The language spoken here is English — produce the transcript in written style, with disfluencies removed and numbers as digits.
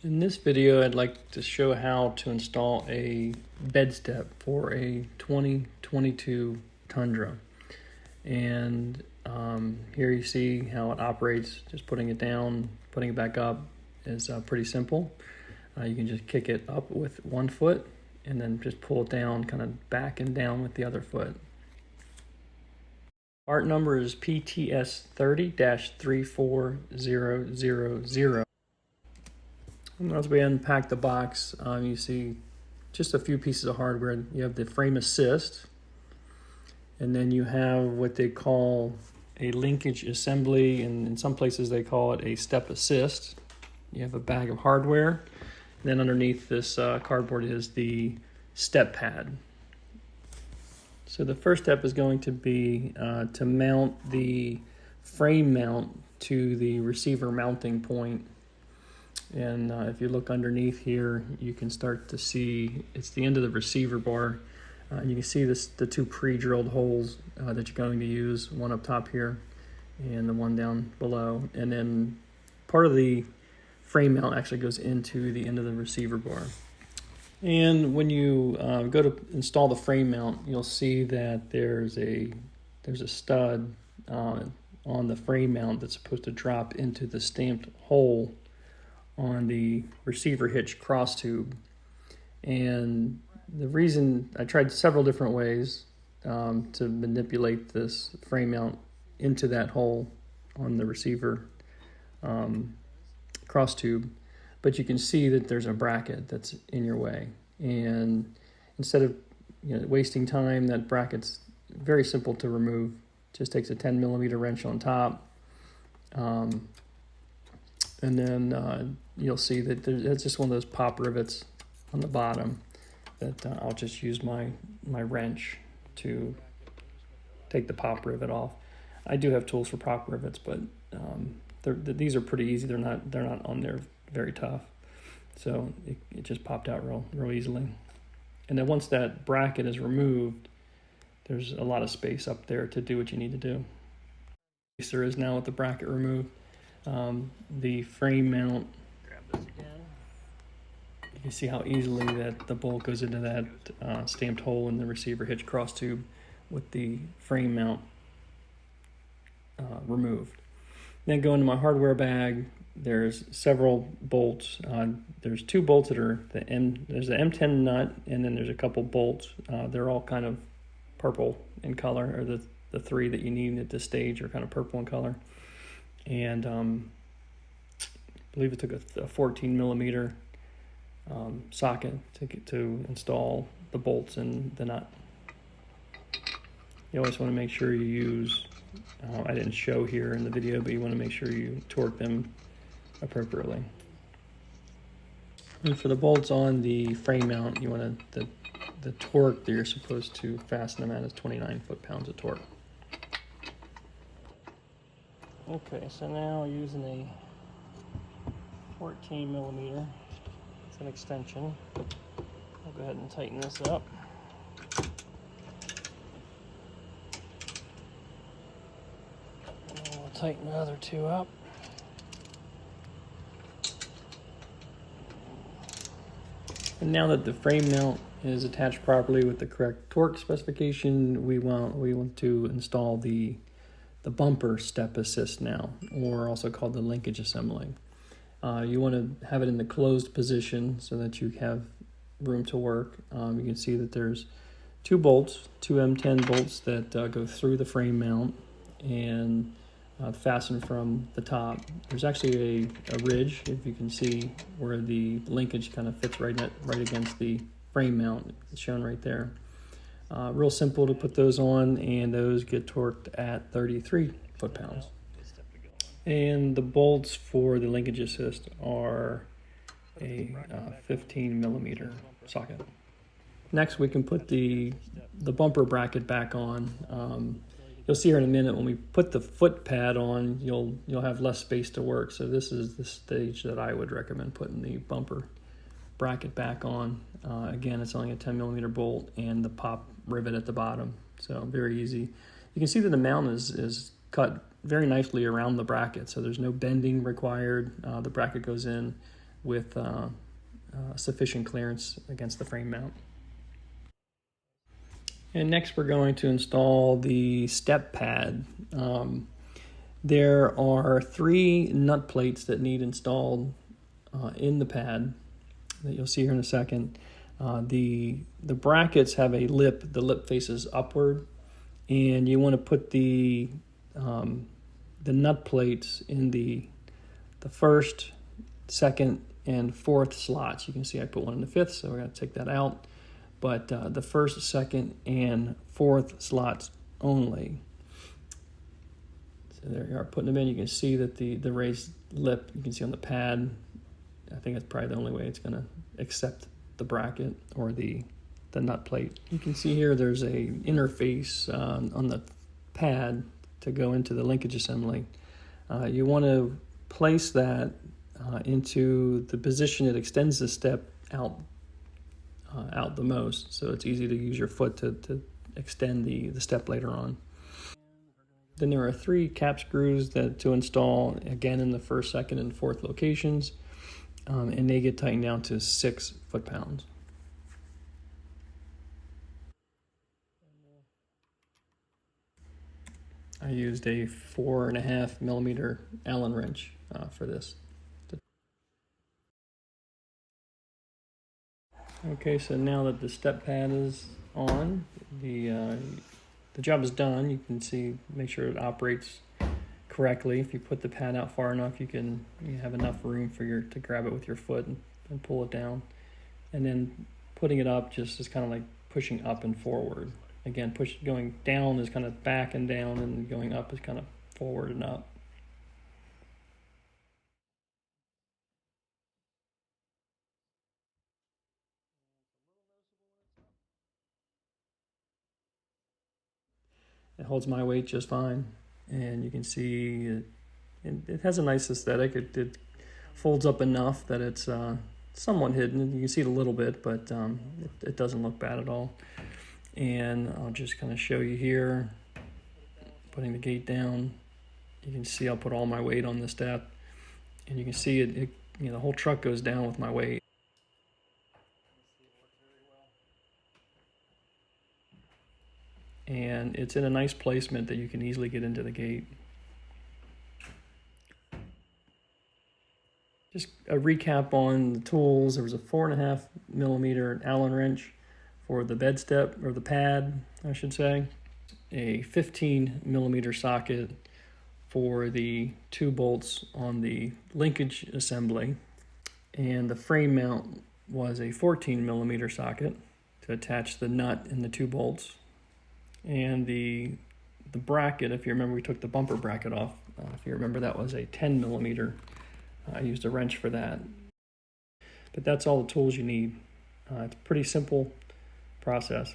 In this video, I'd like to show how to install a bed step for a 2022 Tundra. And here you see how it operates. Just putting it down, putting it back up is pretty simple. You can just kick it up with one foot and then just pull it down, kind of back and down with the other foot. Part number is PTS 30-34000. And as we unpack the box, you see just a few pieces of hardware. You have the frame assist, and then you have what they call a linkage assembly, and in some places they call it a step assist. You have a bag of hardware, and then underneath this cardboard is the step pad. So the first step is going to be to mount the frame mount to the receiver mounting point. And if you look underneath here, you can start to see it's the end of the receiver bar. You can see the two pre-drilled holes that you're going to use, one up top here and the one down below. And then part of the frame mount actually goes into the end of the receiver bar. And when you go to install the frame mount, you'll see that there's a stud on the frame mount that's supposed to drop into the stamped hole on the receiver hitch cross tube. And the reason I tried several different ways to manipulate this frame mount into that hole on the receiver cross tube, but you can see that there's a bracket that's in your way. And instead of wasting time, that bracket's very simple to remove. Just takes a 10mm wrench on top. And then you'll see that it's just one of those pop rivets on the bottom that I'll just use my wrench to take the pop rivet off. I do have tools for pop rivets, but these are pretty easy. They're not on there very tough. So it just popped out real easily. And then once that bracket is removed, there's a lot of space up there to do what you need to do. There is now with the bracket removed. The frame mount, grab this again. You can see how easily that the bolt goes into that stamped hole in the receiver hitch cross tube with the frame mount removed. Then go into my hardware bag. There's several bolts. There's two bolts that are there's the M10 nut, and then there's a couple bolts. They're all kind of purple in color, or the three that you need at this stage are kind of purple in color. And I believe it took a 14mm socket to install the bolts in the nut. You always want to make sure you use, I didn't show here in the video, but you want to make sure you torque them appropriately. And for the bolts on the frame mount, you want the torque that you're supposed to fasten them at is 29 foot-pounds of torque. Okay, so now using a 14mm, it's an extension. I'll go ahead and tighten this up. And then we'll tighten the other two up. And now that the frame mount is attached properly with the correct torque specification, we want to install the bumper step assist now, or also called the linkage assembly. You want to have it in the closed position so that you have room to work. You can see that there's two bolts, two M10 bolts that go through the frame mount and fasten from the top. There's actually a ridge, if you can see, where the linkage kind of fits right against the frame mount. It's shown right there. Real simple to put those on, and those get torqued at 33 foot-pounds. And the bolts for the linkage assist are a 15mm socket. Next, we can put the bumper bracket back on. You'll see here in a minute when we put the foot pad on, you'll have less space to work. So this is the stage that I would recommend putting the bumper bracket back on. Again, it's only a 10mm bolt and the pop rivet at the bottom, so very easy. You can see that the mount is cut very nicely around the bracket, so there's no bending required. The bracket goes in with sufficient clearance against the frame mount. And next we're going to install the step pad. There are 3 nut plates that need installed in the pad that you'll see here in a second. The brackets have a lip. The lip faces upward, and you want to put the nut plates in the first, second, and fourth slots. You can see I put one in the fifth, so we're going to take that out. But the first, second, and fourth slots only. So there you are, putting them in. You can see that the raised lip, you can see on the pad. I think that's probably the only way it's going to accept the bracket or the nut plate. You can see here there's a interface on the pad to go into the linkage assembly. You want to place that into the position it extends the step out the most, so it's easy to use your foot to extend the step later on. Then there are 3 cap screws to install, again in the first, second, and fourth locations, and they get tightened down to 6 foot-pounds. I used a 4.5 millimeter Allen wrench for this. Okay, so now that the step pad is on, the job is done. You can see, make sure it operates correctly. If you put the pad out far enough, you have enough room for to grab it with your foot and pull it down. And then putting it up just is kind of like pushing up and forward. Again, going down is kind of back and down, and going up is kind of forward and up. It holds my weight just fine, and you can see it has a nice aesthetic. It folds up enough that it's somewhat hidden. You can see it a little bit, but it doesn't look bad at all. And I'll just kind of show you here, putting the gate down. You can see I'll put all my weight on the step, and you can see the whole truck goes down with my weight. And it's in a nice placement that you can easily get into the gate. Just a recap on the tools. There was a 4.5 millimeter Allen wrench for the bed step, or the pad, I should say. A 15 millimeter socket for the 2 bolts on the linkage assembly. And the frame mount was a 14 millimeter socket to attach the nut and the 2 bolts. And the bracket, if you remember, we took the bumper bracket off. If you remember, that was a 10 millimeter. I used a wrench for that. But that's all the tools you need. It's a pretty simple process.